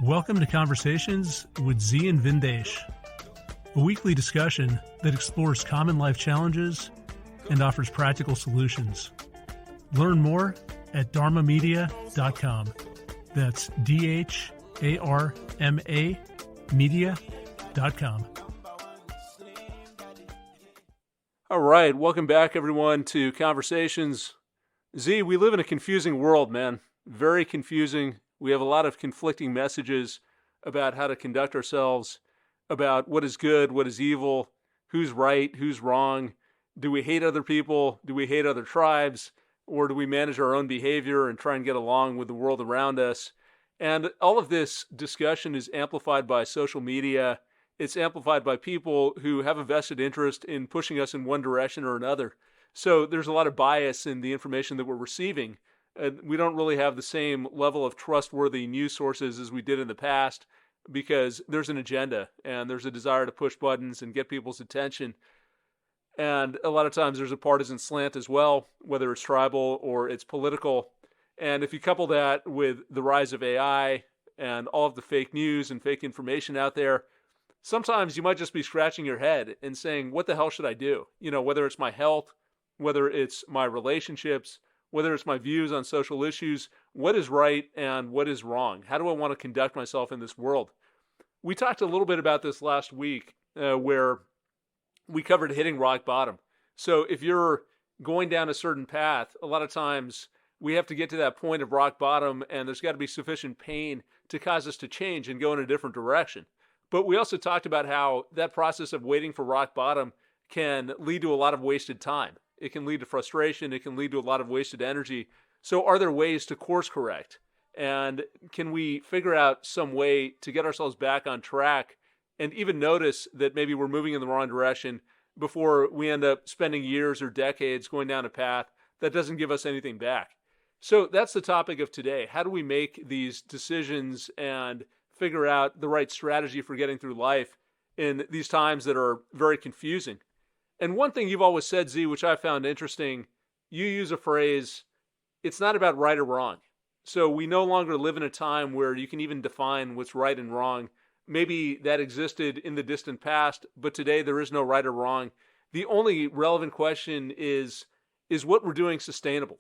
Welcome to Conversations with Z and Vindesh, a weekly discussion that explores common life challenges and offers practical solutions. Learn more at dharmamedia.com. That's DHARMA media.com. All right, welcome back, everyone, to Conversations. Z, we live in a confusing world, man. Very confusing. We have a lot of conflicting messages about how to conduct ourselves, about what is good, what is evil, who's right, who's wrong. Do we hate other people? Do we hate other tribes? Or do we manage our own behavior and try and get along with the world around us? And all of this discussion is amplified by social media. It's amplified by people who have a vested interest in pushing us in one direction or another. So there's a lot of bias in the information that we're receiving. We don't really have the same level of trustworthy news sources as we did in the past because there's an agenda and there's a desire to push buttons and get people's attention. And a lot of times there's a partisan slant as well, whether it's tribal or it's political. And if you couple that with the rise of AI and all of the fake news and fake information out there, sometimes you might just be scratching your head and saying, what the hell should I do? You know, whether it's my health, whether it's my relationships, whether it's my views on social issues, what is right and what is wrong? How do I want to conduct myself in this world? We talked a little bit about this last week where we covered hitting rock bottom. So if you're going down a certain path, a lot of times we have to get to that point of rock bottom and there's got to be sufficient pain to cause us to change and go in a different direction. But we also talked about how that process of waiting for rock bottom can lead to a lot of wasted time. It can lead to frustration. It can lead to a lot of wasted energy. So are there ways to course correct? And can we figure out some way to get ourselves back on track and even notice that maybe we're moving in the wrong direction before we end up spending years or decades going down a path that doesn't give us anything back? So that's the topic of today. How do we make these decisions and figure out the right strategy for getting through life in these times that are very confusing? And one thing you've always said, Z, which I found interesting, you use a phrase, it's not about right or wrong. So we no longer live in a time where you can even define what's right and wrong. Maybe that existed in the distant past, but today there is no right or wrong. The only relevant question is what we're doing sustainable?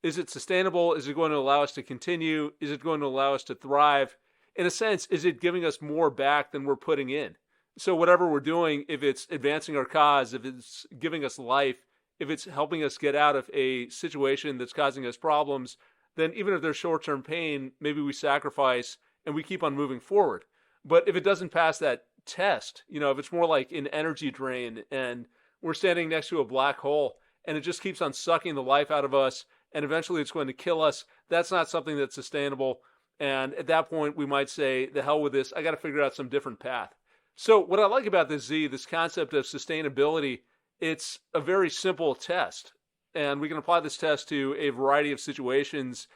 Is it sustainable? Is it going to allow us to continue? Is it going to allow us to thrive? In a sense, is it giving us more back than we're putting in? So whatever we're doing, if it's advancing our cause, if it's giving us life, if it's helping us get out of a situation that's causing us problems, then even if there's short-term pain, maybe we sacrifice and we keep on moving forward. But if it doesn't pass that test, you know, if it's more like an energy drain and we're standing next to a black hole and it just keeps on sucking the life out of us and eventually it's going to kill us, that's not something that's sustainable. And at that point, we might say, the hell with this, I got to figure out some different path. So what I like about this, Z, this concept of sustainability, it's a very simple test. And we can apply this test to a variety of situations,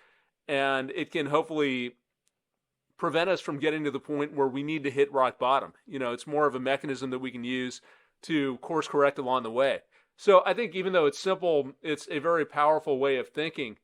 and it can hopefully prevent us from getting to the point where we need to hit rock bottom. You know, it's more of a mechanism that we can use to course correct along the way. So I think even though it's simple, it's a very powerful way of thinking.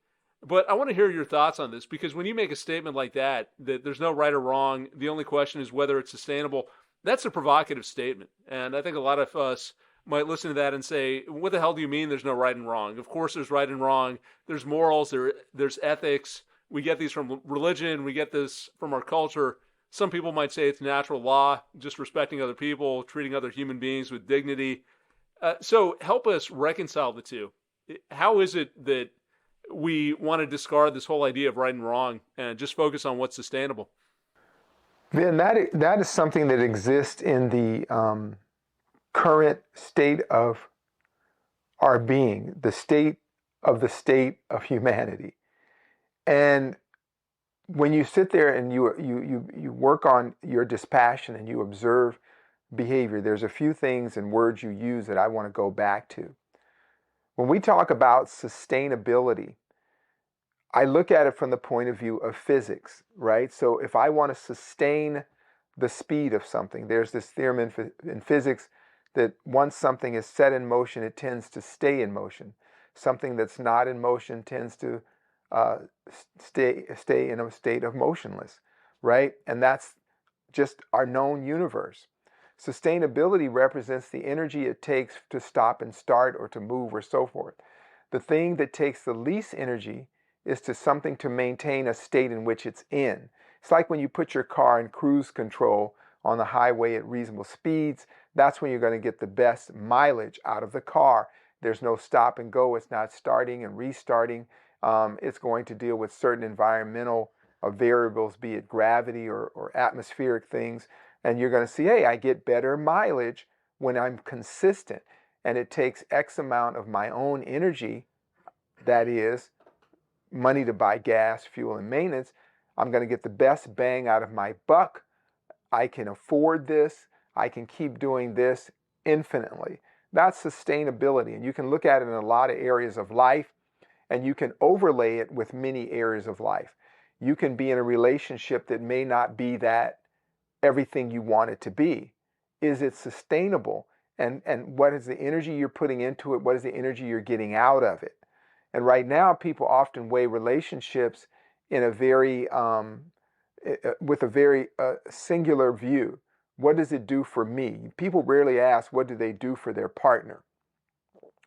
But I want to hear your thoughts on this, because when you make a statement like that there's no right or wrong, the only question is whether it's sustainable, that's a provocative statement. And I think a lot of us might listen to that and say, what the hell do you mean there's no right and wrong? Of course there's right and wrong. There's morals, there's ethics. We get these from religion. We get this from our culture. Some people might say it's natural law, just respecting other people, treating other human beings with dignity. So help us reconcile the two. How is it that we want to discard this whole idea of right and wrong and just focus on what's sustainable? Then that is something that exists in the current state of our being, the state of humanity. And when you sit there and you work on your dispassion and you observe behavior, there's a few things and words you use that I want to go back to. When we talk about sustainability, I look at it from the point of view of physics, right? So if I want to sustain the speed of something, there's this theorem in physics that once something is set in motion, it tends to stay in motion. Something that's not in motion tends to stay in a state of motionless. right? And that's just our known universe. Sustainability represents the energy it takes to stop and start or to move or so forth. The thing that takes the least energy is to something to maintain a state in which it's in. It's like when you put your car in cruise control on the highway at reasonable speeds. That's when you're going to get the best mileage out of the car. There's no stop and go. It's not starting and restarting. It's going to deal with certain environmental variables, be it gravity or atmospheric things. And you're going to see, hey, I get better mileage when I'm consistent. And it takes X amount of my own energy, that is, money to buy gas, fuel, and maintenance. I'm going to get the best bang out of my buck. I can afford this. I can keep doing this infinitely. That's sustainability. And you can look at it in a lot of areas of life, and you can overlay it with many areas of life. You can be in a relationship that may not be that everything you want it to be. Is it sustainable? And what is the energy you're putting into it? What is the energy you're getting out of it? And right now, people often weigh relationships in a very, with a very singular view. What does it do for me? People rarely ask, what do they do for their partner?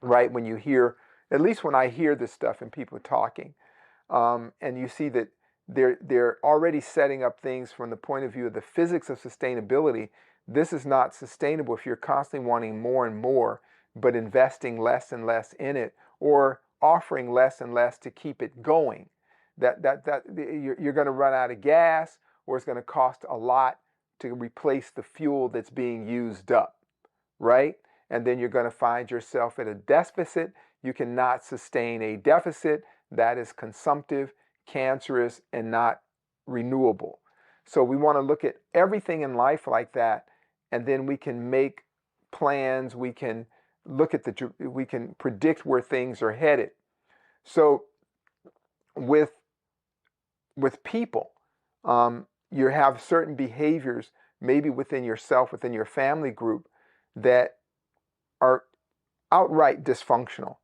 Right? When you hear, at least when I hear this stuff and people talking, and you see that they're already setting up things from the point of view of the physics of sustainability. This is not sustainable if you're constantly wanting more and more, but investing less and less in it, or offering less and less to keep it going. You're going to run out of gas, or it's going to cost a lot to replace the fuel that's being used up, right? And then you're going to find yourself at a deficit. You cannot sustain a deficit. That is consumptive, cancerous, and not renewable. So we want to look at everything in life like that, and then we can make plans. We can look at we can predict where things are headed. So with people, you have certain behaviors, maybe within yourself, within your family group, that are outright dysfunctional.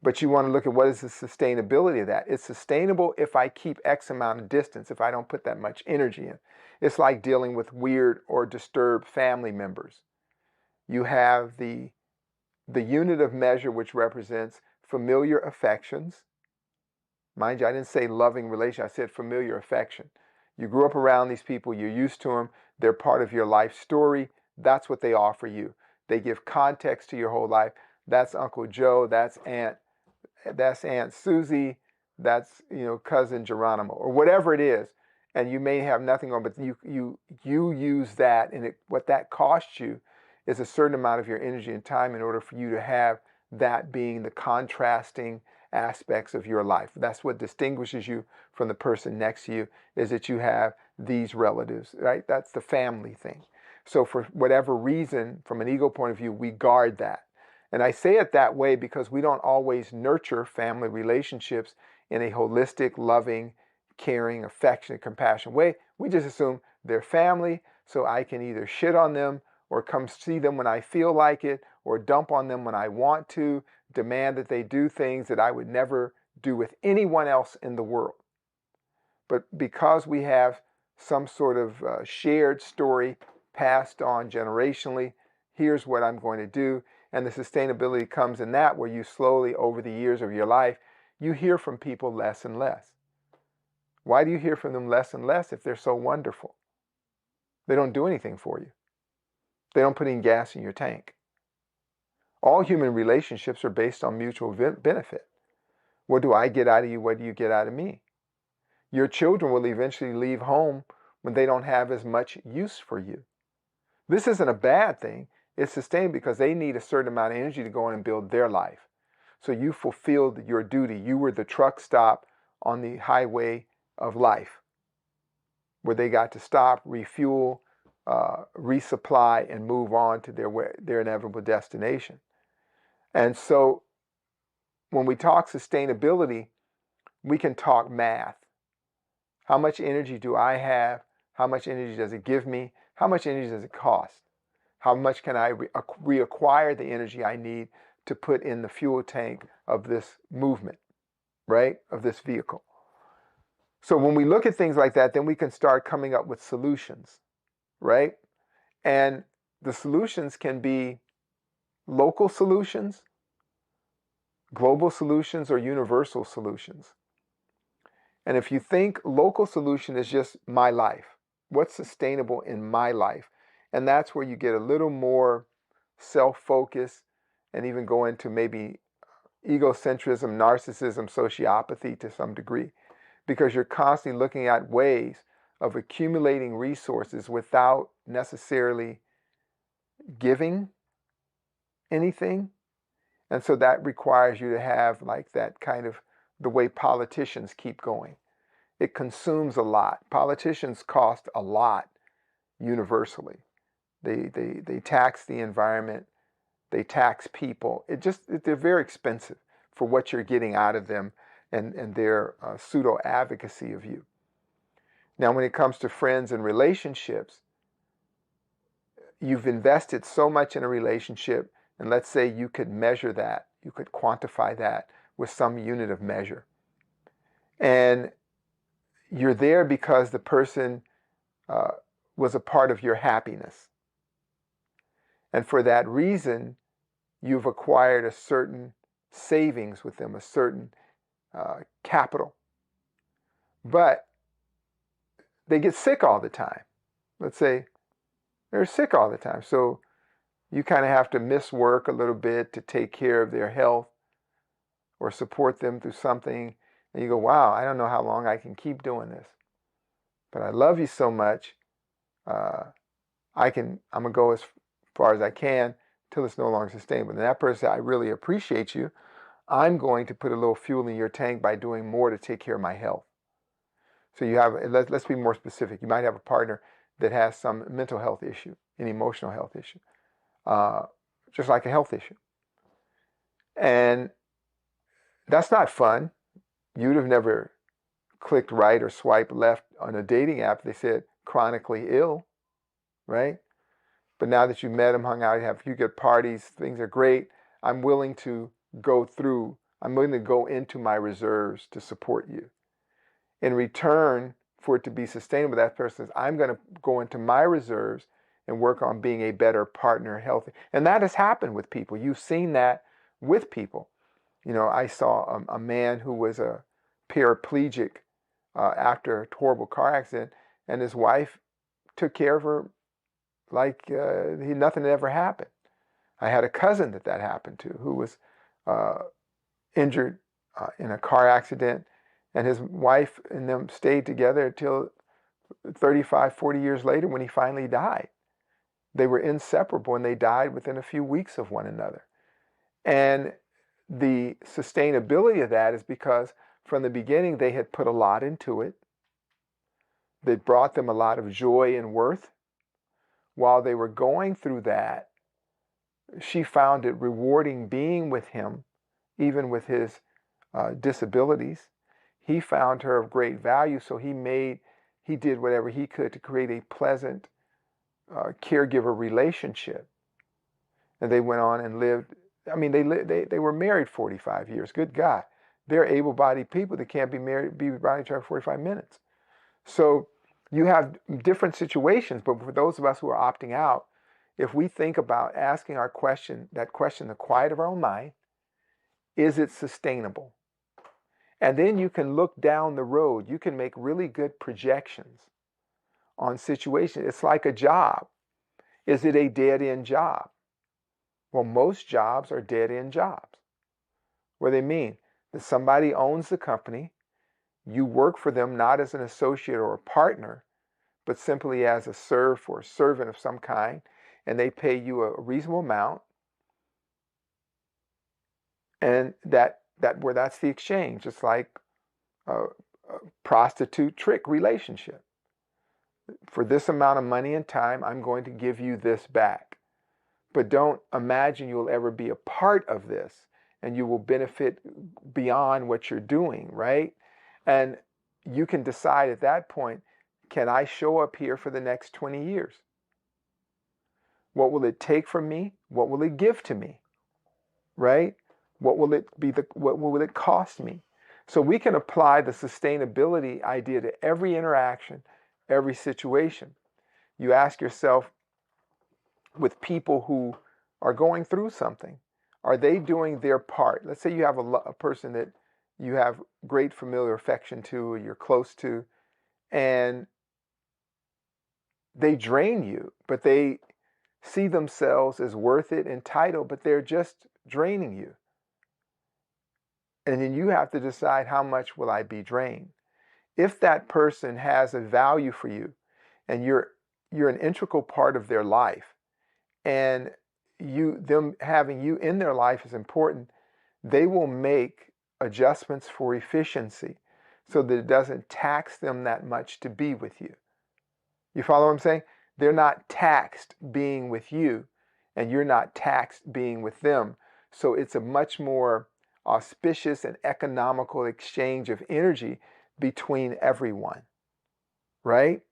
But you want to look at what is the sustainability of that. It's sustainable if I keep X amount of distance, if I don't put that much energy in. It's like dealing with weird or disturbed family members. You have the unit of measure, which represents familiar affections. Mind you, I didn't say loving relation. I said familiar affection. You grew up around these people. You're used to them. They're part of your life story. That's what they offer you. They give context to your whole life. That's Uncle Joe. That's Aunt Susie. That's Cousin Geronimo, or whatever it is. And you may have nothing on, but you use that, and what that costs you is a certain amount of your energy and time in order for you to have that being the contrasting aspects of your life. That's what distinguishes you from the person next to you, is that you have these relatives, right? That's the family thing. So for whatever reason, from an ego point of view, we guard that. And I say it that way because we don't always nurture family relationships in a holistic, loving, caring, affectionate, compassionate way. We just assume they're family, so I can either shit on them or come see them when I feel like it, or dump on them when I want to, demand that they do things that I would never do with anyone else in the world. But because we have some sort of shared story passed on generationally, here's what I'm going to do. And the sustainability comes in that, where you slowly, over the years of your life, you hear from people less and less. Why do you hear from them less and less if they're so wonderful? They don't do anything for you. They don't put any gas in your tank. All human relationships are based on mutual benefit. What do I get out of you? What do you get out of me? Your children will eventually leave home when they don't have as much use for you. This isn't a bad thing. It's sustained because they need a certain amount of energy to go in and build their life. So you fulfilled your duty. You were the truck stop on the highway of life, where they got to stop, refuel, resupply, and move on to their inevitable destination. And so when we talk sustainability, we can talk math. How much energy do I have? How much energy does it give me? How much energy does it cost? How much can I reacquire the energy I need to put in the fuel tank of this movement, right? Of this vehicle. So when we look at things like that, then we can start coming up with solutions, right? And the solutions can be local solutions, global solutions, or universal solutions. And if you think local solution is just my life, what's sustainable in my life? And that's where you get a little more self-focus and even go into maybe egocentrism, narcissism, sociopathy to some degree, because you're constantly looking at ways of accumulating resources without necessarily giving anything. And so that requires you to have like that kind of the way politicians keep going. It consumes a lot. Politicians cost a lot universally. They tax the environment, they tax people. They're very expensive for what you're getting out of them and their pseudo advocacy of you. Now, when it comes to friends and relationships, you've invested so much in a relationship, and let's say you could measure that, you could quantify that with some unit of measure. And you're there because the person was a part of your happiness. And for that reason, you've acquired a certain savings with them, a certain capital. But they get sick all the time. Let's say they're sick all the time. So you kind of have to miss work a little bit to take care of their health or support them through something. And you go, wow, I don't know how long I can keep doing this. But I love you so much. I'm gonna go as far as I can till it's no longer sustainable. And that person said, I really appreciate you. I'm going to put a little fuel in your tank by doing more to take care of my health. So you have, let's be more specific. You might have a partner that has some mental health issue, an emotional health issue, just like a health issue. And that's not fun. You'd have never clicked right or swiped left on a dating app. They said chronically ill, right? But now that you met them, hung out, you have a few good parties, things are great. I'm willing to I'm willing to go into my reserves to support you. In return, for it to be sustainable, that person says, I'm going to go into my reserves and work on being a better partner, healthy. And that has happened with people. You've seen that with people. You know, I saw a man who was a paraplegic after a horrible car accident, and his wife took care of her like nothing had ever happened. I had a cousin that happened to who was injured in a car accident, and his wife and them stayed together until 35, 40 years later when he finally died. They were inseparable, and they died within a few weeks of one another. And the sustainability of that is because from the beginning they had put a lot into it. They brought them a lot of joy and worth. While they were going through that, she found it rewarding being with him, even with his disabilities. He found her of great value, so he did whatever he could to create a pleasant caregiver relationship. And they went on and lived. I mean, they were married 45 years. Good God, they're able-bodied people that can't be by each other 45 minutes. So you have different situations, but for those of us who are opting out, if we think about asking that question, the quiet of our own mind, is it sustainable? And then you can look down the road. You can make really good projections on situations. It's like a job. Is it a dead-end job? Well, most jobs are dead-end jobs. What do they mean? That somebody owns the company, you work for them not as an associate or a partner, but simply as a serf or a servant of some kind, and they pay you a reasonable amount, and that's the exchange. It's like a prostitute trick relationship. For this amount of money and time, I'm going to give you this back. But don't imagine you'll ever be a part of this and you will benefit beyond what you're doing, right? And you can decide at that point, can I show up here for the next 20 years? What will it take from me? What will it give to me? Right? What will it cost me? So we can apply the sustainability idea to every interaction, every situation. You ask yourself, with people who are going through something, are they doing their part? Let's say you have a person that you have great familiar affection to, or you're close to, and they drain you, but they see themselves as worth it, entitled, but they're just draining you. And then you have to decide, how much will I be drained? If that person has a value for you and you're an integral part of their life, and them having you in their life is important, they will make adjustments for efficiency so that it doesn't tax them that much to be with you. You follow what I'm saying? They're not taxed being with you, and you're not taxed being with them. So it's a much more auspicious and economical exchange of energy between everyone, right?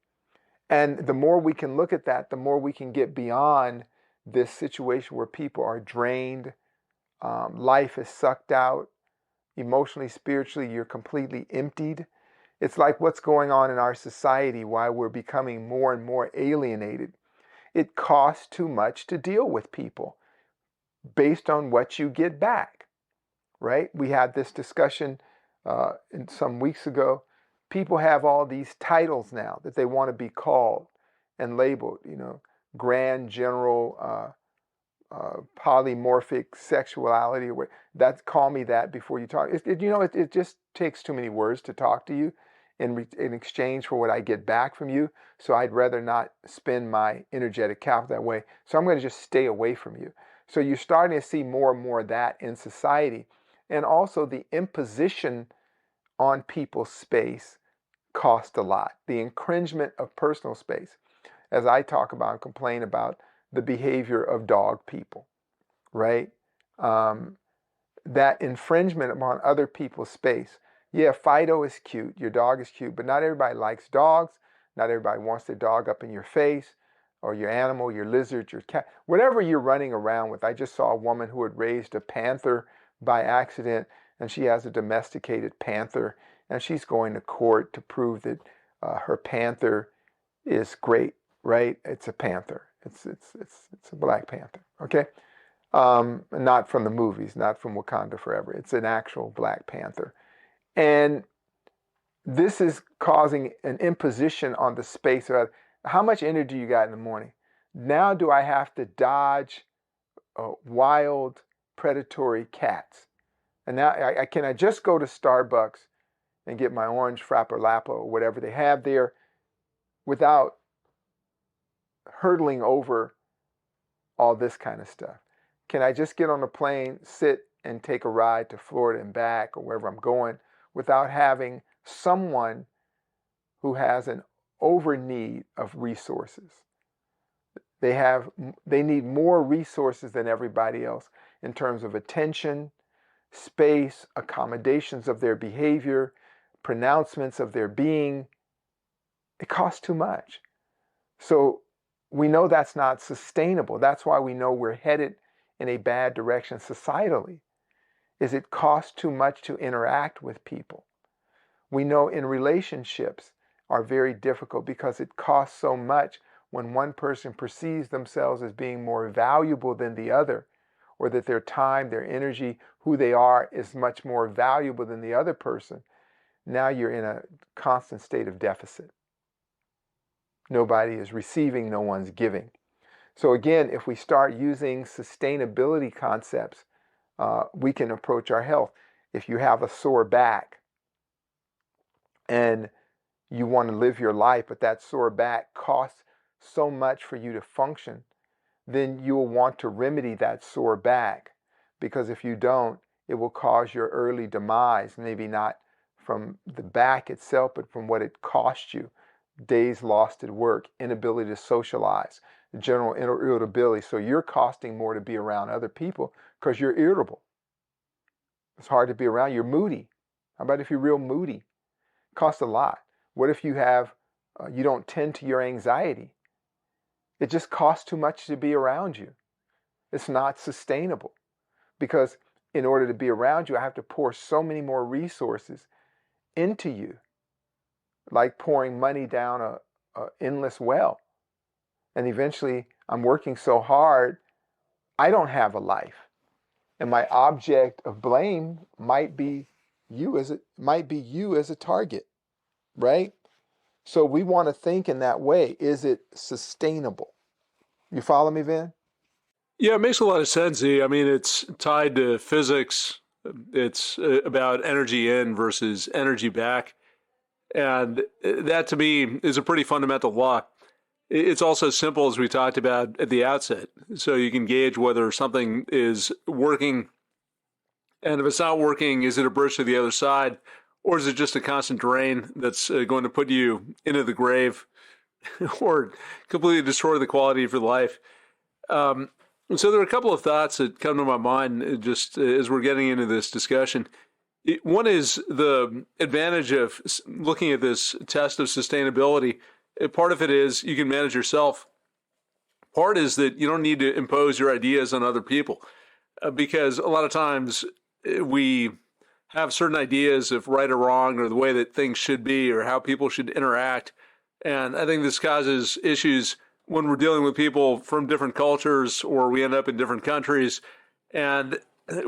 And the more we can look at that, the more we can get beyond this situation where people are drained, life is sucked out, emotionally, spiritually, you're completely emptied. It's like what's going on in our society, why we're becoming more and more alienated. It costs too much to deal with people based on what you get back, right? We had this discussion some weeks ago. People have all these titles now that they want to be called and labeled, grand general, polymorphic sexuality, or that's, call me that before you talk. It just takes too many words to talk to you in exchange for what I get back from you. So I'd rather not spend my energetic capital that way. So I'm going to just stay away from you. So you're starting to see more and more of that in society. And also the imposition on people's space cost a lot. The infringement of personal space, as I talk about and complain about the behavior of dog people, right? That infringement upon other people's space. Yeah, Fido is cute, your dog is cute, but not everybody likes dogs. Not everybody wants their dog up in your face, or your animal, your lizard, your cat, whatever you're running around with. I just saw a woman who had raised a panther by accident, and she has a domesticated panther, and she's going to court to prove that her panther is great, right? It's a panther. It's a black panther, okay? Not from the movies, not from Wakanda Forever. It's an actual black panther. And this is causing an imposition on the space of how much energy you got in the morning. Now do I have to dodge wild predatory cats? And now can I just go to Starbucks and get my orange Frappa or whatever they have there without hurtling over all this kind of stuff? Can I just get on a plane, sit, and take a ride to Florida and back, or wherever I'm going, without having someone who has an over need of resources? They need more resources than everybody else in terms of attention, space, accommodations of their behavior, pronouncements of their being. It costs too much. So we know that's not sustainable. That's why we know we're headed in a bad direction societally, is it costs too much to interact with people. We know in relationships are very difficult because it costs so much when one person perceives themselves as being more valuable than the other, or that their time, their energy, who they are is much more valuable than the other person. Now you're in a constant state of deficit. Nobody is receiving, no one's giving. So again, if we start using sustainability concepts, we can approach our health. If you have a sore back and you want to live your life, but that sore back costs so much for you to function, then you will want to remedy that sore back. Because if you don't, it will cause your early demise, maybe not from the back itself, but from what it cost you. Days lost at work, inability to socialize, general irritability. So you're costing more to be around other people because you're irritable. It's hard to be around. You're moody. How about if you're real moody? It costs a lot. What if you don't tend to your anxiety? It just costs too much to be around you. It's not sustainable, because in order to be around you, I have to pour so many more resources into you, like pouring money down a endless well. And eventually, I'm working so hard, I don't have a life. And my object of blame might be you as a target, right? So we want to think in that way. Is it sustainable? You follow me, Vin? Yeah, it makes a lot of sense, Z. I mean, it's tied to physics. It's about energy in versus energy back. And that to me is a pretty fundamental law. It's also simple, as we talked about at the outset. So you can gauge whether something is working. And if it's not working, is it a bridge to the other side? Or is it just a constant drain that's going to put you into the grave or completely destroy the quality of your life? So there are a couple of thoughts that come to my mind just as we're getting into this discussion. One is the advantage of looking at this test of sustainability. Part of it is you can manage yourself. Part is that you don't need to impose your ideas on other people because a lot of times we have certain ideas of right or wrong or the way that things should be or how people should interact. And I think this causes issues when we're dealing with people from different cultures or we end up in different countries and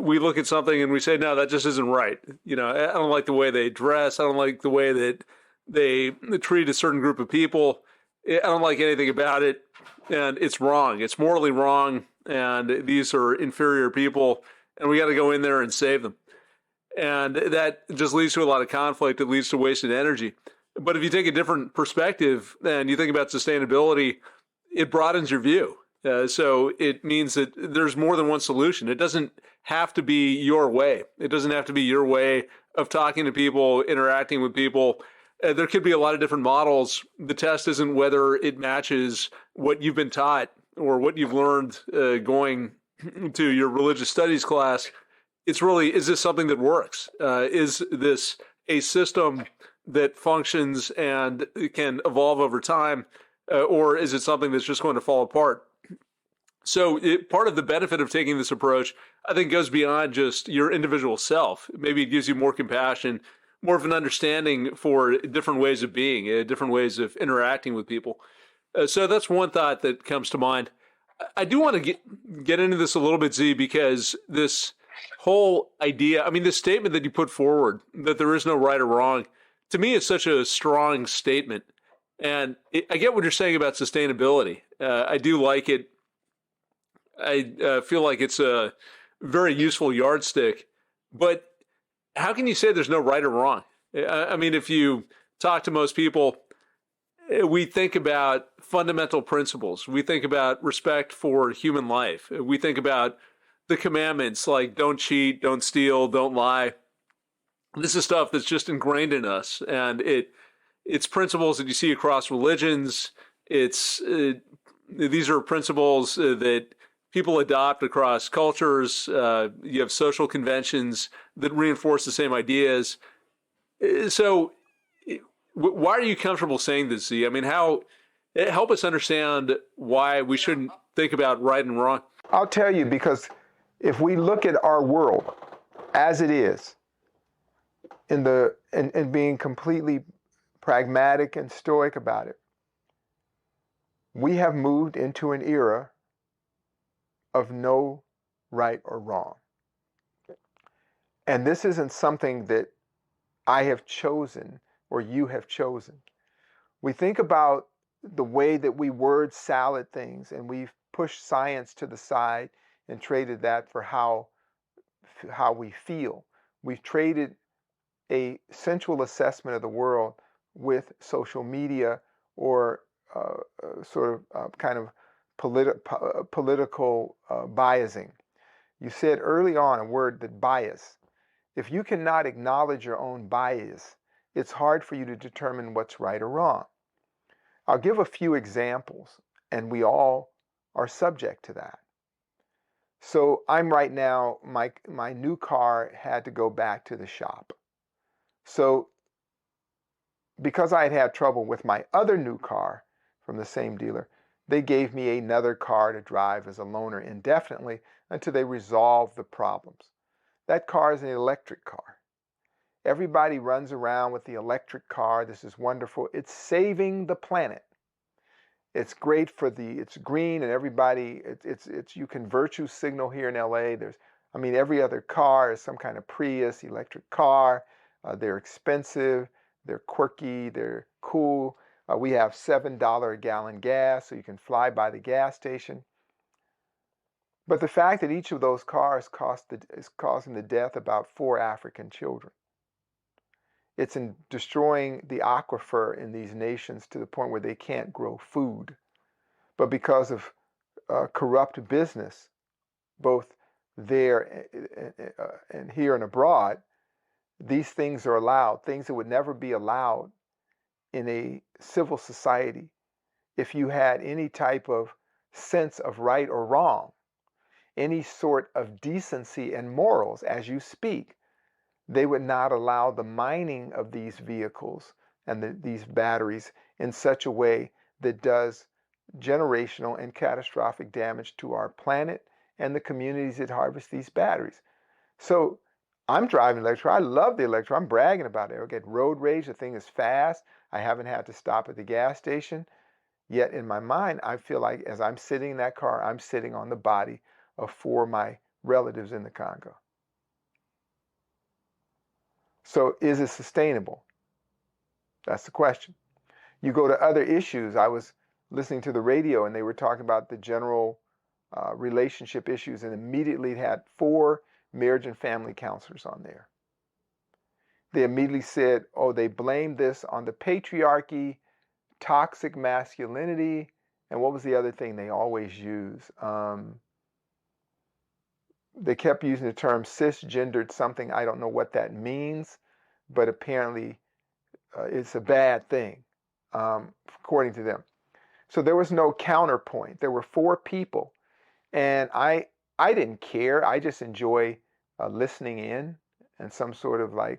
we look at something and we say, no, that just isn't right. You know, I don't like the way they dress. I don't like the way that they treat a certain group of people. I don't like anything about it. And it's wrong. It's morally wrong. And these are inferior people. And we got to go in there and save them. And that just leads to a lot of conflict. It leads to wasted energy. But if you take a different perspective and you think about sustainability, it broadens your view. So it means that there's more than one solution. It doesn't have to be your way. It doesn't have to be your way of talking to people, interacting with people. There could be a lot of different models. The test isn't whether it matches what you've been taught or what you've learned going to your religious studies class. It's really, is this something that works? Is this a system that functions and can evolve over time? Or is it something that's just going to fall apart? So part of the benefit of taking this approach, I think, goes beyond just your individual self. Maybe it gives you more compassion, more of an understanding for different ways of being, different ways of interacting with people. So that's one thought that comes to mind. I do want to get into this a little bit, Z, because this whole idea, I mean, this statement that you put forward, that there is no right or wrong, to me, it's such a strong statement. And I get what you're saying about sustainability. I do like it. I feel like it's a very useful yardstick. But how can you say there's no right or wrong? I mean, if you talk to most people, we think about fundamental principles. We think about respect for human life. We think about the commandments like don't cheat, don't steal, don't lie. This is stuff that's just ingrained in us. And it's principles that you see across religions. These are principles that people adopt across cultures. You have social conventions that reinforce the same ideas. So why are you comfortable saying this, Z? I mean, help us understand why we shouldn't think about right and wrong. I'll tell you, because if we look at our world as it is, and being completely pragmatic and stoic about it, we have moved into an era of no right or wrong. And this isn't something that I have chosen or you have chosen. We think about the way that we word salad things, and we've pushed science to the side and traded that for how we feel. We've traded a sensual assessment of the world with social media or kind of political biasing. You said early on a word, that bias. If you cannot acknowledge your own bias, it's hard for you to determine what's right or wrong. I'll give a few examples, and we all are subject to that. So I'm right now, my new car had to go back to the shop. So because I had had trouble with my other new car from the same dealer, they gave me another car to drive as a loaner indefinitely until they resolved the problems. that car is an electric car. Everybody runs around with the electric car. This is wonderful. It's saving the planet. It's great for it's green and everybody, you can virtue signal here in LA. Every other car is some kind of Prius, electric car. They're expensive, they're quirky, they're cool. We have $7 a gallon gas, so you can fly by the gas station. But the fact that each of those cars is causing the death of about 4 African children. It's destroying the aquifer in these nations to the point where they can't grow food. But because of corrupt business, both there and here and abroad, these things are allowed, things that would never be allowed in a civil society if you had any type of sense of right or wrong, any sort of decency and morals as you speak. They would not allow the mining of these vehicles and these batteries in such a way that does generational and catastrophic damage to our planet and the communities that harvest these batteries. So I'm driving electric. I love the electric. I'm bragging about it. I get road rage. The thing is fast. I haven't had to stop at the gas station. Yet in my mind, I feel like as I'm sitting in that car, I'm sitting on the body of 4 of my relatives in the Congo. So is it sustainable? That's the question. You go to other issues. I was listening to the radio and they were talking about the general relationship issues, and immediately it had 4 marriage and family counselors on there. They immediately said, oh, they blamed this on the patriarchy, toxic masculinity, and what was the other thing they always use? They kept using the term cisgendered something. I don't know what that means, but apparently it's a bad thing, according to them. So there was no counterpoint. There were 4 people, and I didn't care. I just enjoy listening in, and some sort of I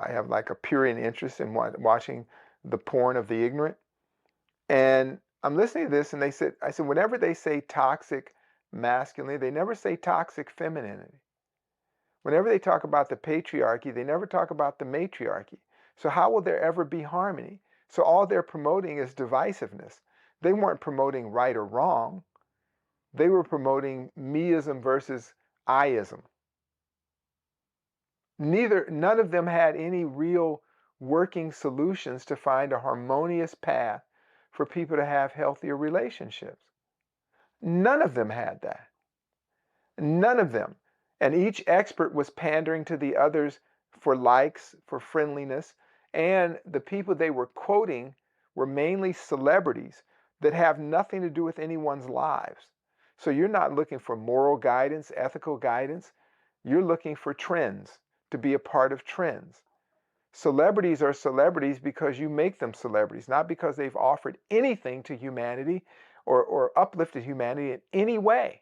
have like a purient interest in watching the porn of the ignorant. And I'm listening to this, and I said, whenever they say toxic masculinity, they never say toxic femininity. Whenever they talk about the patriarchy, they never talk about the matriarchy. So how will there ever be harmony? So all they're promoting is divisiveness. They weren't promoting right or wrong. They were promoting meism versus I-ism. None of them had any real working solutions to find a harmonious path for people to have healthier relationships. None of them had that. None of them. And each expert was pandering to the others for likes, for friendliness, and the people they were quoting were mainly celebrities that have nothing to do with anyone's lives. So you're not looking for moral guidance, ethical guidance. You're looking for trends, to be a part of trends. Celebrities are celebrities because you make them celebrities, not because they've offered anything to humanity or uplifted humanity in any way.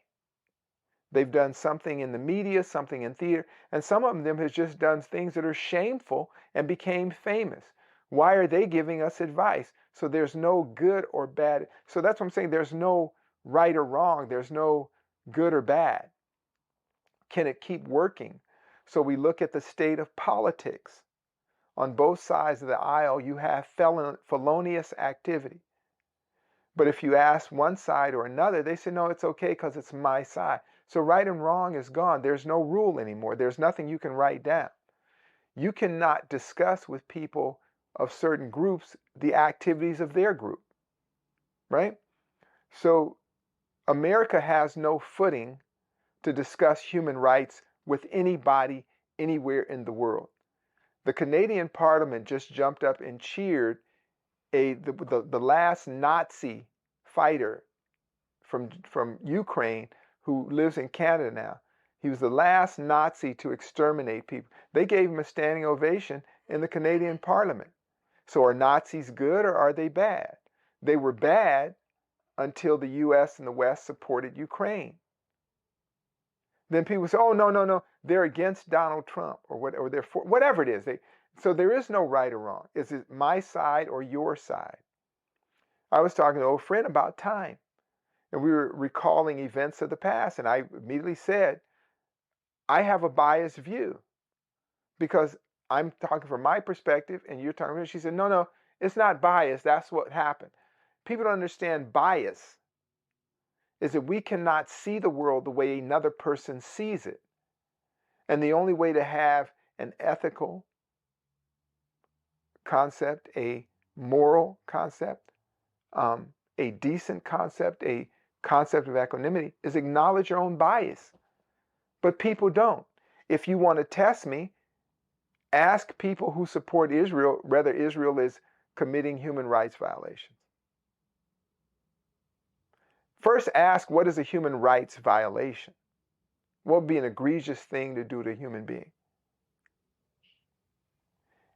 They've done something in the media, something in theater, and some of them have just done things that are shameful and became famous. Why are they giving us advice? So there's no good or bad. So that's what I'm saying. There's no right or wrong. There's no good or bad. Can it keep working? So we look at the state of politics. On both sides of the aisle, you have felonious activity. But if you ask one side or another, they say, no, it's okay because it's my side. So right and wrong is gone. There's no rule anymore. There's nothing you can write down. You cannot discuss with people of certain groups the activities of their group, right? So America has no footing to discuss human rights with anybody anywhere in the world. The Canadian Parliament just jumped up and cheered the last Nazi fighter from Ukraine who lives in Canada now. He was the last Nazi to exterminate people. They gave him a standing ovation in the Canadian Parliament. So are Nazis good or are they bad? They were bad until the US and the West supported Ukraine. Then people say, oh, no, they're against Donald Trump or they're for whatever it is. So there is no right or wrong. Is it my side or your side? I was talking to an old friend about time, and we were recalling events of the past, and I immediately said, I have a biased view because I'm talking from my perspective and you're talking. She said, no, no, it's not bias. That's what happened. People don't understand bias is that we cannot see the world the way another person sees it. And the only way to have an ethical concept, a moral concept, a decent concept, a concept of equanimity is acknowledge your own bias. But people don't. If you want to test me, ask people who support Israel whether Israel is committing human rights violations. First, ask what is a human rights violation? What would be an egregious thing to do to a human being?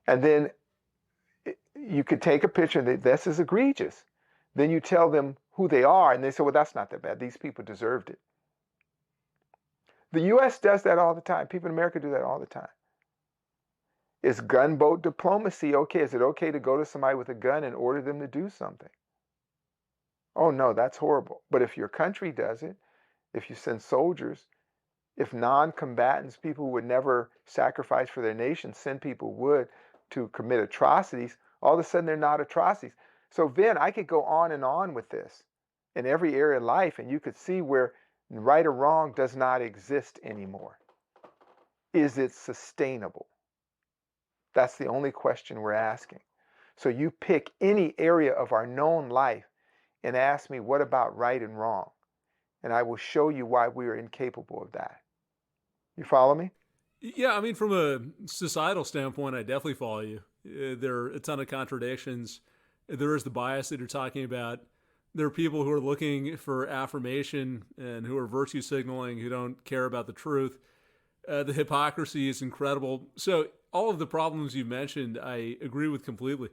And then you could take a picture and this is egregious. Then you tell them who they are, and they say, well, that's not that bad. These people deserved it. The U.S. does that all the time. People in America do that all the time. Is gunboat diplomacy okay? Is it okay to go to somebody with a gun and order them to do something? Oh, no, that's horrible. But if your country does it, if you send soldiers, if non-combatants, people who would never sacrifice for their nation, send people would to commit atrocities, all of a sudden they're not atrocities. So Vin, I could go on and on with this in every area of life, and you could see where right or wrong does not exist anymore. Is it sustainable? That's the only question we're asking. So you pick any area of our known life and ask me, what about right and wrong? And I will show you why we are incapable of that. You follow me? Yeah, I mean, from a societal standpoint, I definitely follow you. There are a ton of contradictions. There is the bias that you're talking about. There are people who are looking for affirmation and who are virtue signaling, who don't care about the truth. The hypocrisy is incredible. So all of the problems you mentioned, I agree with completely.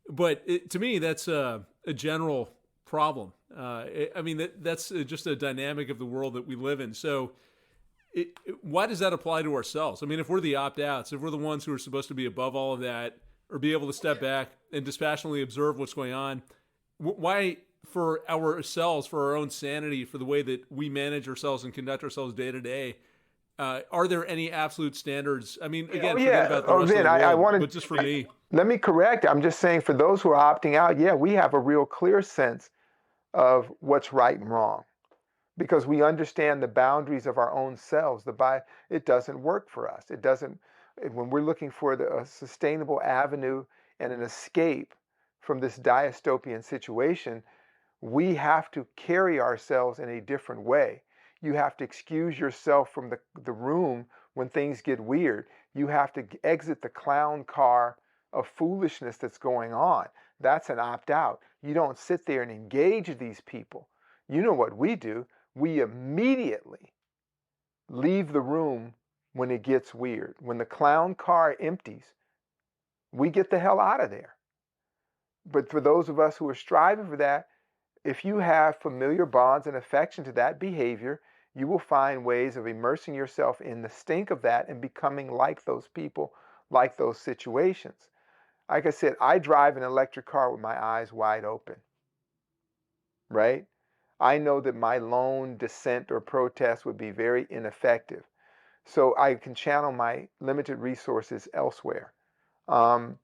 But to me, that's a general problem. I mean, that's just a dynamic of the world that we live in. So why does that apply to ourselves? I mean, if we're the opt-outs, if we're the ones who are supposed to be above all of that or be able to step back and dispassionately observe what's going on, why for ourselves, for our own sanity, for the way that we manage ourselves and conduct ourselves day to day, are there any absolute standards? I mean, again, forget about the rest of Vin, the I world, wanted, but just for me. let me correct. I'm just saying for those who are opting out, yeah, we have a real clear sense of what's right and wrong because we understand the boundaries of our own selves. It doesn't work for us. It doesn't, when we're looking for a sustainable avenue and an escape from this dystopian situation, we have to carry ourselves in a different way. You have to excuse yourself from the room when things get weird. You have to exit the clown car of foolishness that's going on. That's an opt out. You don't sit there and engage these people. You know what we do? We immediately leave the room when it gets weird. When the clown car empties, we get the hell out of there. But for those of us who are striving for that, if you have familiar bonds and affection to that behavior, you will find ways of immersing yourself in the stink of that and becoming like those people, like those situations. Like I said, I drive an electric car with my eyes wide open, right? I know that my lone dissent or protest would be very ineffective. So I can channel my limited resources elsewhere and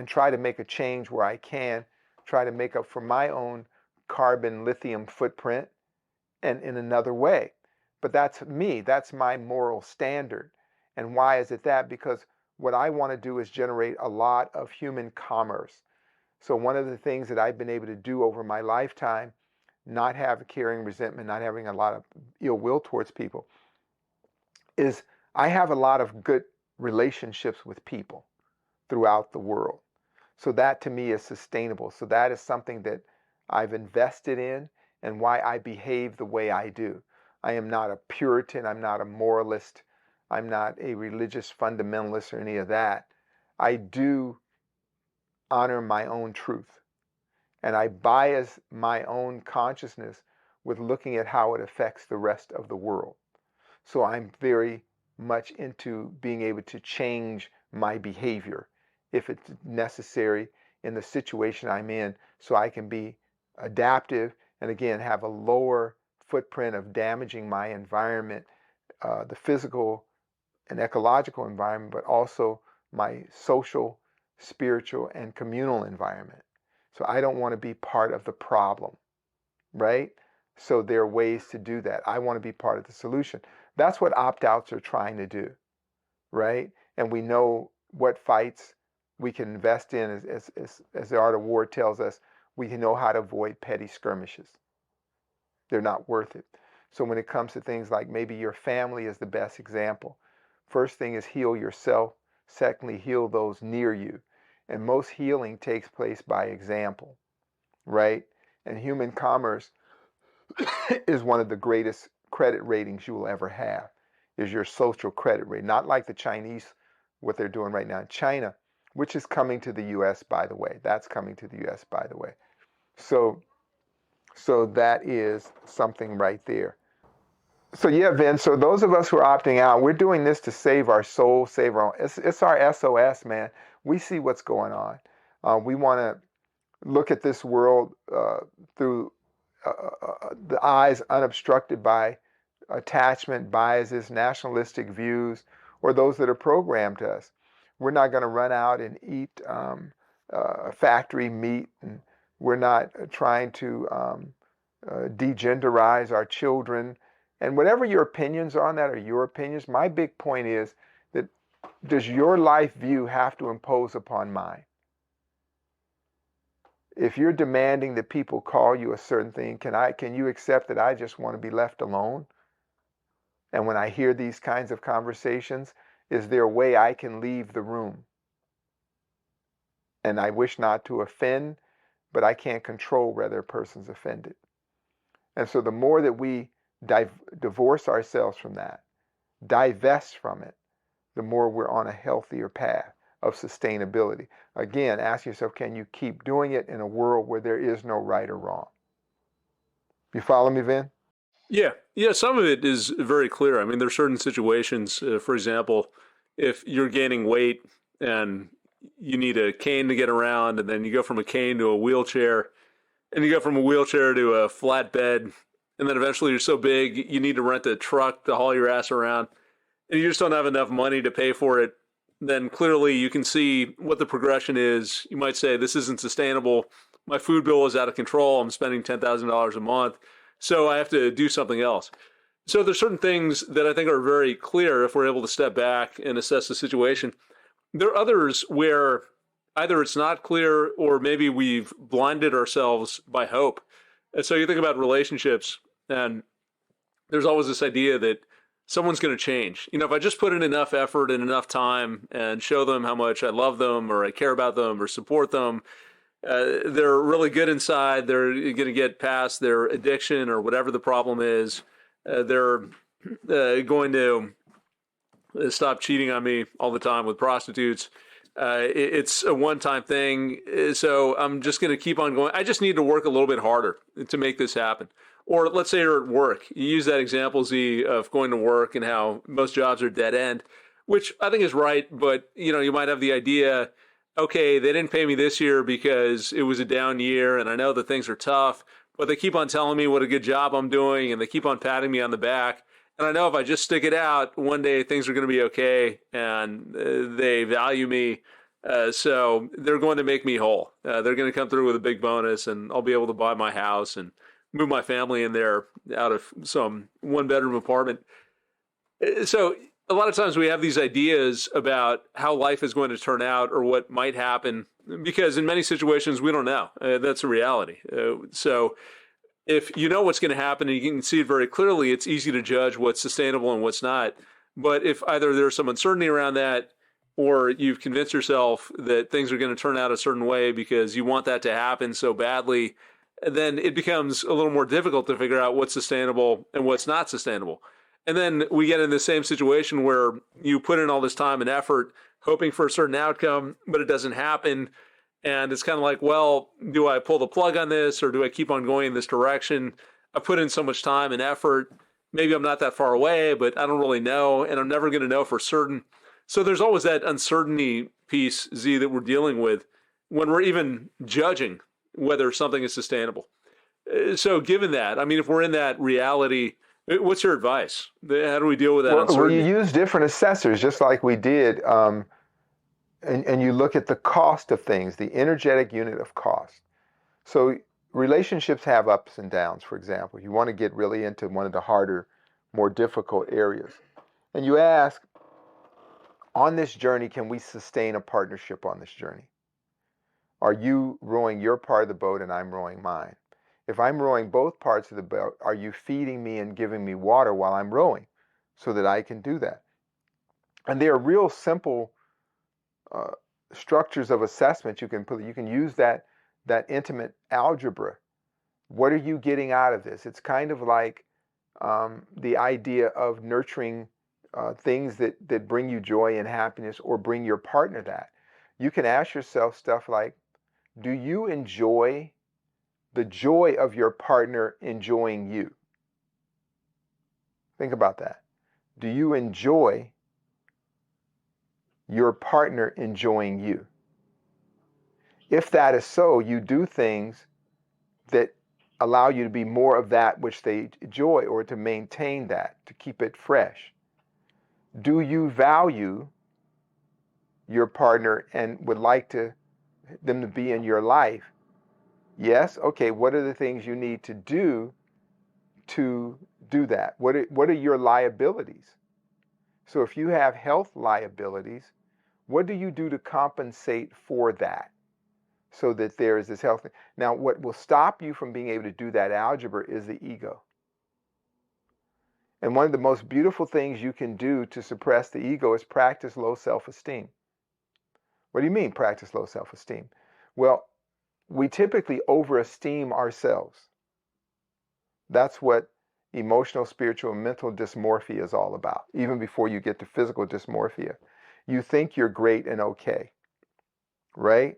try to make a change where I can, try to make up for my own carbon lithium footprint and in another way. But that's me, that's my moral standard. And why is it that? Because what I want to do is generate a lot of human commerce. So one of the things that I've been able to do over my lifetime, not have carrying resentment, not having a lot of ill will towards people, is I have a lot of good relationships with people throughout the world. So that to me is sustainable. So that is something that I've invested in and why I behave the way I do. I am not a Puritan. I'm not a moralist. I'm not a religious fundamentalist or any of that. I do honor my own truth. And I bias my own consciousness with looking at how it affects the rest of the world. So I'm very much into being able to change my behavior if it's necessary in the situation I'm in so I can be adaptive and again have a lower footprint of damaging my environment the physical and ecological environment, but also my social, spiritual, and communal environment. So I don't want to be part of the problem, right? So there are ways to do that. I want to be part of the solution. That's what opt-outs are trying to do, right? And we know what fights we can invest in, as the art of war tells us. We know how to avoid petty skirmishes. They're not worth it. So when it comes to things like maybe your family is the best example. First thing is heal yourself. Secondly, heal those near you. And most healing takes place by example, right? And human commerce is one of the greatest credit ratings you will ever have, is your social credit rate. Not like the Chinese, what they're doing right now in China, which is coming to the U.S., by the way. That's coming to the U.S., by the way. So that is something right there. So yeah, Vin, so those of us who are opting out, we're doing this to save our soul, save our own. It's our SOS, man. We see what's going on. We want to look at this world through the eyes unobstructed by attachment, biases, nationalistic views, or those that are programmed to us. We're not going to run out and eat factory meat, and we're not trying to degenderize our children. And whatever your opinions on that are your opinions, my big point is that does your life view have to impose upon mine? If you're demanding that people call you a certain thing, can you accept that I just want to be left alone? And when I hear these kinds of conversations, is there a way I can leave the room? And I wish not to offend, but I can't control whether a person's offended. And so the more that we divorce ourselves from that, divest from it, the more we're on a healthier path of sustainability. Again, ask yourself, can you keep doing it in a world where there is no right or wrong? You follow me, Vin? Yeah. Some of it is very clear. I mean, there's certain situations, for example, if you're gaining weight and you need a cane to get around, and then you go from a cane to a wheelchair, and you go from a wheelchair to a flatbed, and then eventually you're so big you need to rent a truck to haul your ass around, and you just don't have enough money to pay for it, then clearly you can see what the progression is. You might say, this isn't sustainable. My food bill is out of control. I'm spending $10,000 a month, so I have to do something else. So there's certain things that I think are very clear if we're able to step back and assess the situation. There are others where either it's not clear or maybe we've blinded ourselves by hope. And so you think about relationships, and there's always this idea that someone's going to change. You know, if I just put in enough effort and enough time and show them how much I love them or I care about them or support them, they're really good inside. They're going to get past their addiction or whatever the problem is. They're going to stop cheating on me all the time with prostitutes. It's a one-time thing, so I'm just going to keep on going. I just need to work a little bit harder to make this happen. Or let's say you're at work. You use that example, Z, of going to work and how most jobs are dead end, which I think is right. But you might have the idea, okay, they didn't pay me this year because it was a down year, and I know that things are tough, but they keep on telling me what a good job I'm doing, and they keep on patting me on the back. And I know if I just stick it out, one day things are going to be okay, and they value me. So they're going to make me whole. They're going to come through with a big bonus, and I'll be able to buy my house and move my family in there out of some one-bedroom apartment. So a lot of times we have these ideas about how life is going to turn out or what might happen, because in many situations we don't know. That's a reality. So if you know what's going to happen and you can see it very clearly, it's easy to judge what's sustainable and what's not. But if either there's some uncertainty around that, or you've convinced yourself that things are going to turn out a certain way because you want that to happen so badly, then it becomes a little more difficult to figure out what's sustainable and what's not sustainable. And then we get in the same situation where you put in all this time and effort hoping for a certain outcome, but it doesn't happen. And it's kind of like, well, do I pull the plug on this or do I keep on going in this direction? I put in so much time and effort. Maybe I'm not that far away, but I don't really know, and I'm never going to know for certain. So there's always that uncertainty piece, Z, that we're dealing with when we're even judging whether something is sustainable. So given that, I mean, if we're in that reality, What's your advice? How do we deal with that Well, you uncertainty? use different assessors, just like we did, and you look at the cost of things, the energetic unit of cost. So relationships have ups and downs, for example. You want to get really into one of the harder, more difficult areas. And you ask, on this journey, can we sustain a partnership on this journey? Are you rowing your part of the boat and I'm rowing mine? If I'm rowing both parts of the boat, are you feeding me and giving me water while I'm rowing so that I can do that? And there are real simple uh, structures of assessment you can put. You can use that intimate algebra. What are you getting out of this? It's kind of like the idea of nurturing things that bring you joy and happiness or bring your partner that. You can ask yourself stuff like, do you enjoy the joy of your partner enjoying you? Think about that. Do you enjoy your partner enjoying you? If that is so, you do things that allow you to be more of that which they enjoy or to maintain that, to keep it fresh. Do you value your partner and would like them to be in your life? Yes? Okay, what are the things you need to do that? What are your liabilities? So if you have health liabilities, what do you do to compensate for that so that there is this health? Now, what will stop you from being able to do that algebra is the ego. And one of the most beautiful things you can do to suppress the ego is practice low self-esteem. What do you mean, practice low self-esteem? Well, we typically overesteem ourselves. That's what emotional, spiritual, and mental dysmorphia is all about, even before you get to physical dysmorphia. You think you're great and okay, right?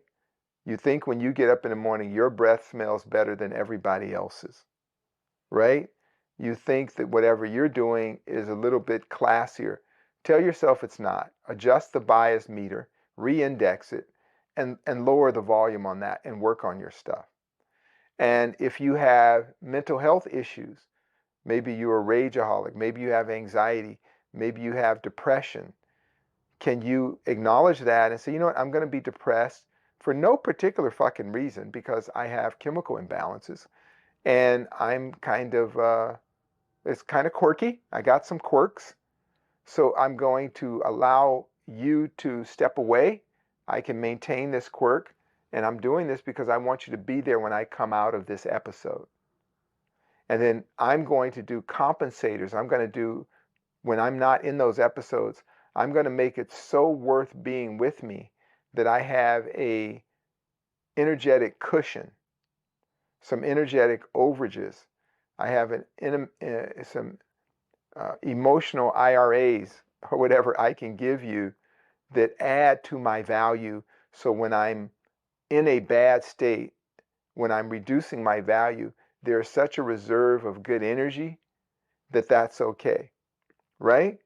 You think when you get up in the morning, your breath smells better than everybody else's, right? You think that whatever you're doing is a little bit classier. Tell yourself it's not. Adjust the bias meter, re-index it, and lower the volume on that and work on your stuff. And if you have mental health issues, maybe you're a rageaholic, maybe you have anxiety, maybe you have depression, can you acknowledge that and say, you know what, I'm going to be depressed for no particular fucking reason because I have chemical imbalances and I'm it's kind of quirky. I got some quirks. So I'm going to allow you to step away. I can maintain this quirk. And I'm doing this because I want you to be there when I come out of this episode. And then I'm going to do compensators. I'm going to do, when I'm not in those episodes, I'm going to make it so worth being with me that I have a energetic cushion, some energetic overages. I have some emotional IRAs or whatever I can give you that add to my value. So when I'm in a bad state, when I'm reducing my value, there's such a reserve of good energy that's okay, right?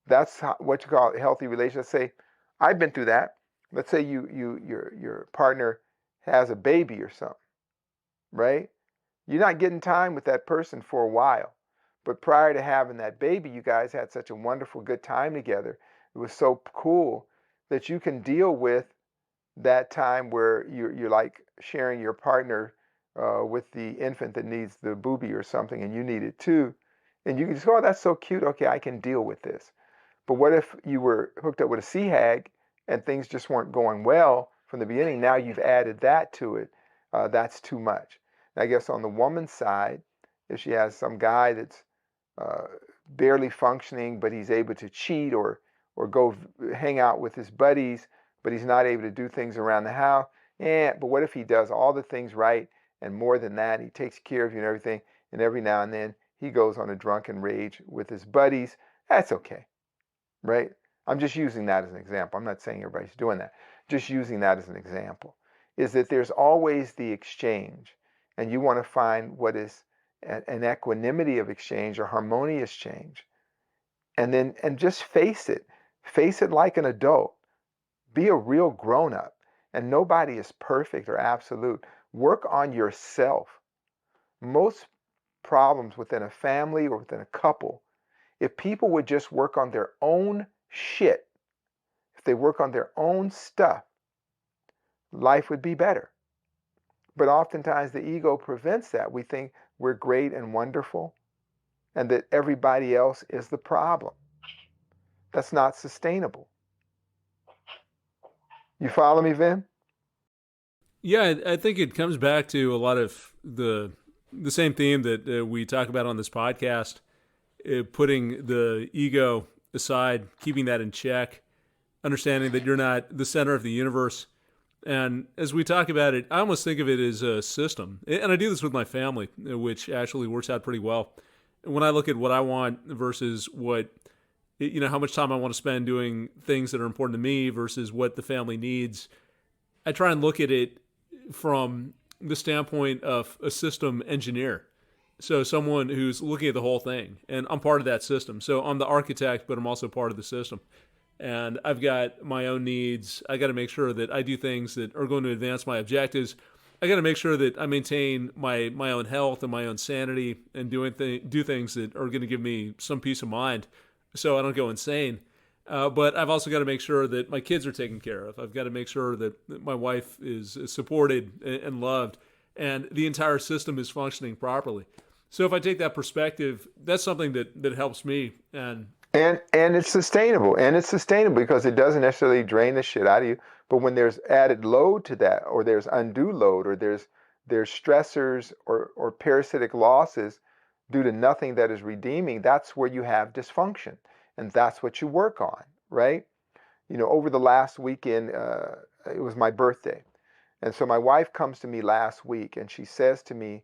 That's what you call a healthy relationship. Say, I've been through that. Let's say your partner has a baby or something, right? You're not getting time with that person for a while. But prior to having that baby, you guys had such a wonderful, good time together. It was so cool that you can deal with that time where you're like sharing your partner with the infant that needs the boobie or something and you need it too. And you can just go, oh, that's so cute. Okay, I can deal with this. But what if you were hooked up with a sea hag and things just weren't going well from the beginning? Now you've added that to it. That's too much. And I guess on the woman's side, if she has some guy that's uh, barely functioning, but he's able to cheat or go hang out with his buddies, but he's not able to do things around the house. But what if he does all the things right and more than that? He takes care of you and everything, and every now and then he goes on a drunken rage with his buddies. That's okay, right? I'm just using that as an example. I'm not saying everybody's doing that. Just using that as an example. Is that there's always the exchange, and you want to find what is an equanimity of exchange or harmonious change. And just face it. Face it like an adult. Be a real grown up. And nobody is perfect or absolute. Work on yourself. Most problems within a family or within a couple, if people would just work on their own shit, if they work on their own stuff, life would be better. But oftentimes the ego prevents that. We think we're great and wonderful and that everybody else is the problem. That's not sustainable. You follow me, Vin? Yeah, I think it comes back to a lot of the same theme that we talk about on this podcast, putting the ego aside, keeping that in check, understanding that you're not the center of the universe. And as we talk about it, I almost think of it as a system. And I do this with my family, which actually works out pretty well. When I look at what I want versus what, how much time I want to spend doing things that are important to me versus what the family needs, I try and look at it from the standpoint of a system engineer. So someone who's looking at the whole thing, and I'm part of that system. So I'm the architect, but I'm also part of the system. And I've got my own needs. I got to make sure that I do things that are going to advance my objectives. I got to make sure that I maintain my own health and my own sanity and do things that are going to give me some peace of mind so I don't go insane. But I've also got to make sure that my kids are taken care of. I've got to make sure that my wife is supported and loved, and the entire system is functioning properly. So if I take that perspective, that's something that helps me. And it's sustainable. And it's sustainable because it doesn't necessarily drain the shit out of you. But when there's added load to that, or there's undue load, or there's stressors or parasitic losses due to nothing that is redeeming, that's where you have dysfunction. And that's what you work on, right? Over the last weekend, it was my birthday. And so my wife comes to me last week and she says to me,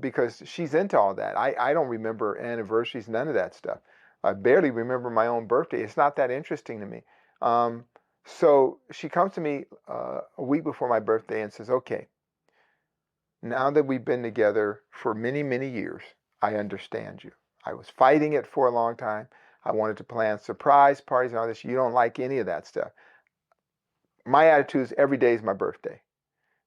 because she's into all that. I don't remember anniversaries, none of that stuff. I barely remember my own birthday. It's not that interesting to me. So she comes to me a week before my birthday and says, okay, now that we've been together for many, many years, I understand you. I was fighting it for a long time. I wanted to plan surprise parties and all this. You don't like any of that stuff. My attitude is every day is my birthday.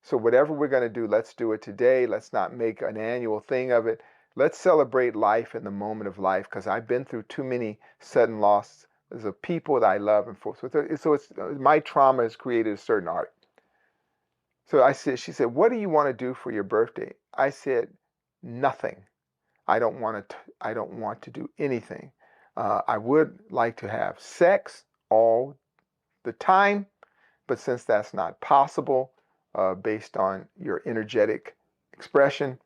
So whatever we're going to do, let's do it today. Let's not make an annual thing of it. Let's celebrate life in the moment of life, because I've been through too many sudden losses of people that I love and forth. So my trauma has created a certain art. So she said, what do you want to do for your birthday? I said, nothing. I don't want to do anything. I would like to have sex all the time, but since that's not possible, based on your energetic expression,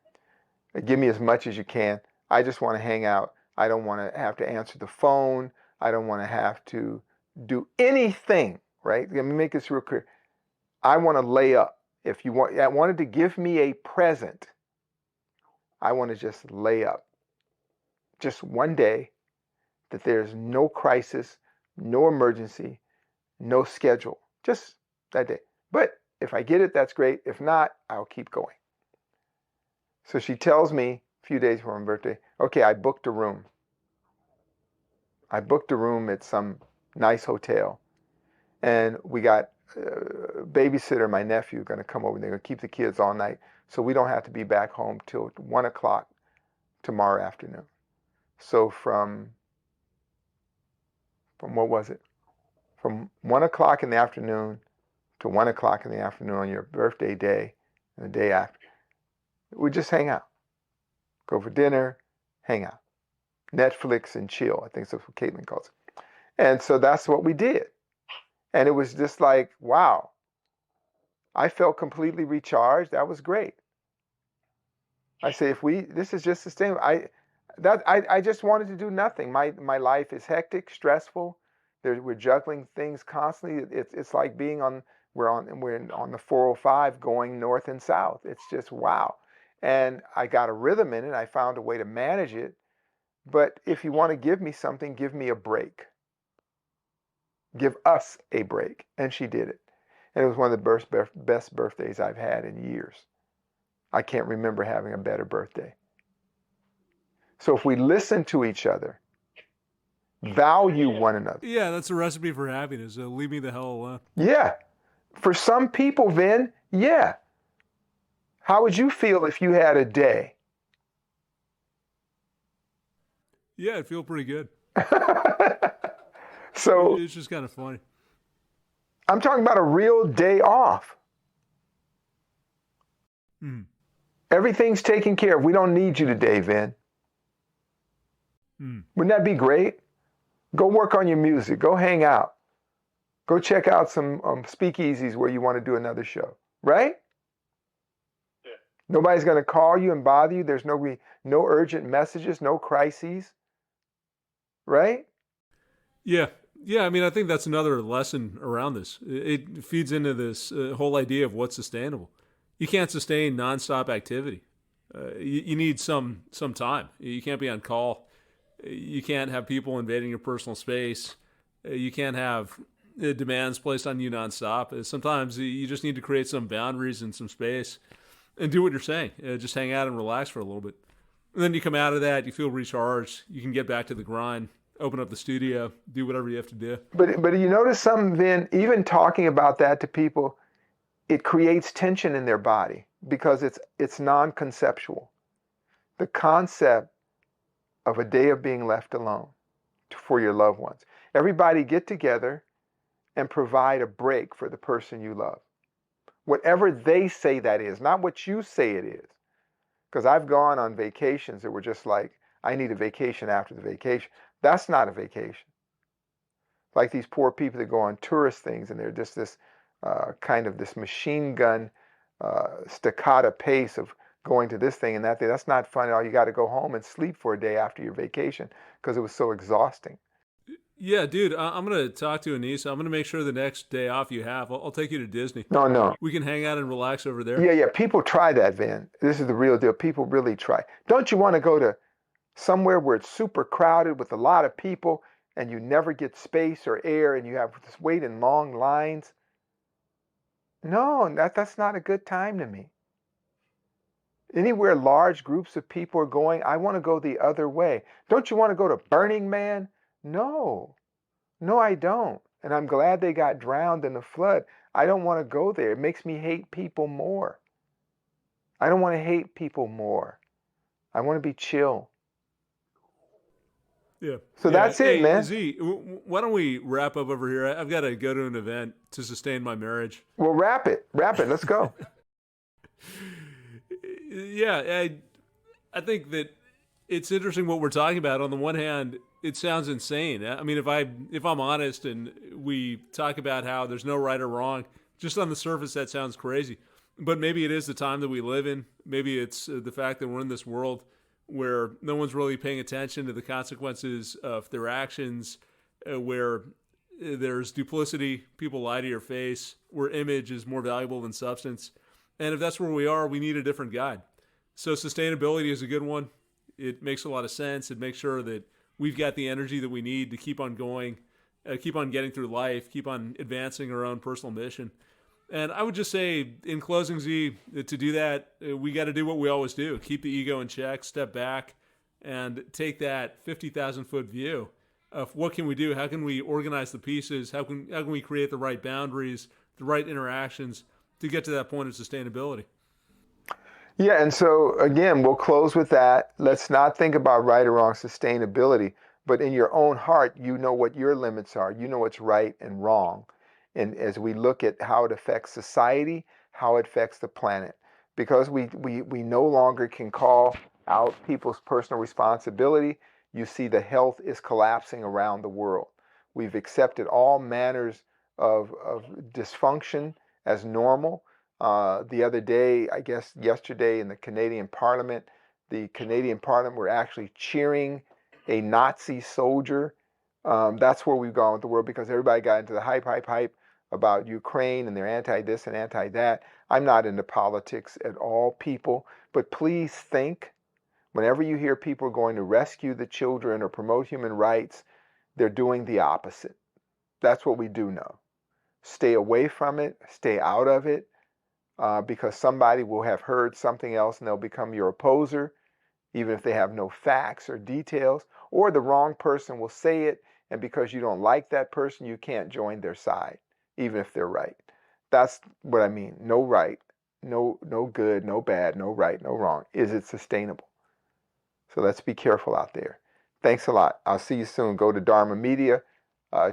give me as much as you can. I just want to hang out. I don't want to have to answer the phone. I don't want to have to do anything, right? Let me make this real clear. I want to lay up. If you wanted to give me a present, I want to just lay up. Just one day that there's no crisis, no emergency, no schedule. Just that day. But if I get it, that's great. If not, I'll keep going. So she tells me a few days before my birthday, okay, I booked a room. I booked a room at some nice hotel. And we got a babysitter, my nephew, going to come over. They're going to keep the kids all night. So we don't have to be back home till 1 o'clock tomorrow afternoon. So from what was it? From 1 o'clock in the afternoon to 1 o'clock in the afternoon on your birthday day and the day after, we just hang out. Go for dinner, hang out. Netflix and chill. I think that's what Caitlin calls it. And so that's what we did. And it was just like, wow. I felt completely recharged. That was great. I say, this is just sustainable. I just wanted to do nothing. My life is hectic, stressful. We're juggling things constantly. It's like being we're on the 405 going north and south. It's just wow. And I got a rhythm in it. I found a way to manage it. But if you want to give me something, give me a break. Give us a break. And she did it. And it was one of the best birthdays I've had in years. I can't remember having a better birthday. So if we listen to each other, value one another. Yeah, that's a recipe for happiness. Leave me the hell alone. Yeah. For some people, Vin, yeah. How would you feel if you had a day Yeah, it feels pretty good. So It's just kind of funny. I'm talking about a real day off. Mm. Everything's taken care of. We don't need you today, Vin. Mm. Wouldn't that be great? Go work on your music. Go hang out. Go check out some speakeasies where you want to do another show, right? Yeah. Nobody's going to call you and bother you. There's no urgent messages, no crises, right? Yeah. Yeah. I mean, I think that's another lesson around this. It feeds into this whole idea of what's sustainable. You can't sustain nonstop activity. You need some time. You can't be on call. You can't have people invading your personal space. You can't have demands placed on you nonstop. Sometimes you just need to create some boundaries and some space and do what you're saying. Just hang out and relax for a little bit. And then you come out of that, you feel recharged. You can get back to the grind, open up the studio, do whatever you have to do. But you notice something, Vin, even talking about that to people, it creates tension in their body because it's non-conceptual. The concept of a day of being left alone for your loved ones. Everybody get together and provide a break for the person you love. Whatever they say that is, not what you say it is. Because I've gone on vacations that were just like, I need a vacation after the vacation. That's not a vacation. Like these poor people that go on tourist things and they're just this kind of this machine gun staccato pace of going to this thing and that thing. That's not fun at all. You got to go home and sleep for a day after your vacation because it was so exhausting. Yeah, dude, I'm going to talk to Anissa. I'm going to make sure the next day off you have, I'll take you to Disney. No, no. We can hang out and relax over there. Yeah, yeah. People try that, Vin. This is the real deal. People really try. Don't you want to go to somewhere where it's super crowded with a lot of people and you never get space or air and you have to wait in long lines? No, that's not a good time to me. Anywhere large groups of people are going, I want to go the other way. Don't you want to go to Burning Man? No, no, I don't. And I'm glad they got drowned in the flood. I don't want to go there. It makes me hate people more. I don't want to hate people more. I want to be chill. Yeah. So Yeah. that's it, Hey, man. Z, why don't we wrap up over here? I've got to go to an event to sustain my marriage. Well, wrap it. Wrap it. Let's go. Yeah. I think that it's interesting what we're talking about. On the one hand, it sounds insane. I mean, if I'm honest and we talk about how there's no right or wrong, just on the surface that sounds crazy. But maybe it is the time that we live in. Maybe it's the fact that we're in this world where no one's really paying attention to the consequences of their actions, where there's duplicity, people lie to your face, where image is more valuable than substance. And if that's where we are, we need a different guide. So sustainability is a good one. It makes a lot of sense. It makes sure that we've got the energy that we need to keep on going, keep on getting through life, keep on advancing our own personal mission. And I would just say, in closing, Z, to do that, we got to do what we always do: keep the ego in check, step back, and take that 50,000-foot view of what can we do? How can we organize the pieces? How can we create the right boundaries, the right interactions to get to that point of sustainability? Yeah, and so again, we'll close with that. Let's not think about right or wrong sustainability, but in your own heart, you know what your limits are. You know what's right and wrong. And as we look at how it affects society, how it affects the planet, because we no longer can call out people's personal responsibility, you see the health is collapsing around the world. We've accepted all manners of dysfunction as normal. The other day, I guess yesterday in the Canadian Parliament were actually cheering a Nazi soldier. That's where we've gone with the world because everybody got into the hype about Ukraine and they're anti this and anti that. I'm not into politics at all, people, but please think whenever you hear people going to rescue the children or promote human rights, they're doing the opposite. That's what we do know. Stay away from it, stay out of it, because somebody will have heard something else and they'll become your opposer, even if they have no facts or details, or the wrong person will say it, and because you don't like that person, you can't join their side, even if they're right. That's what I mean. No right, no good, no bad, no right, no wrong. Is it sustainable? So let's be careful out there. Thanks a lot. I'll see you soon. Go to Dharma Media.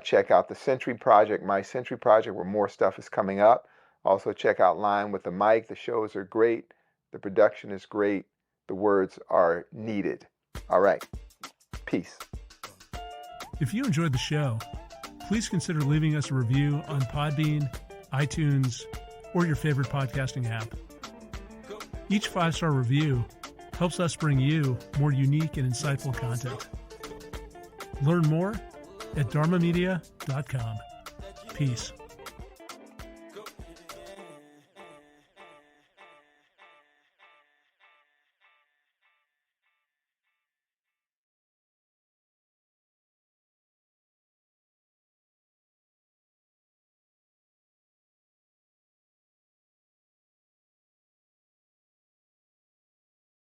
Check out the Century Project, My Century Project, where more stuff is coming up. Also, check out Line with the Mic. The shows are great. The production is great. The words are needed. All right. Peace. If you enjoyed the show, please consider leaving us a review on Podbean, iTunes, or your favorite podcasting app. Each 5-star review helps us bring you more unique and insightful content. Learn more at dharmamedia.com. Peace.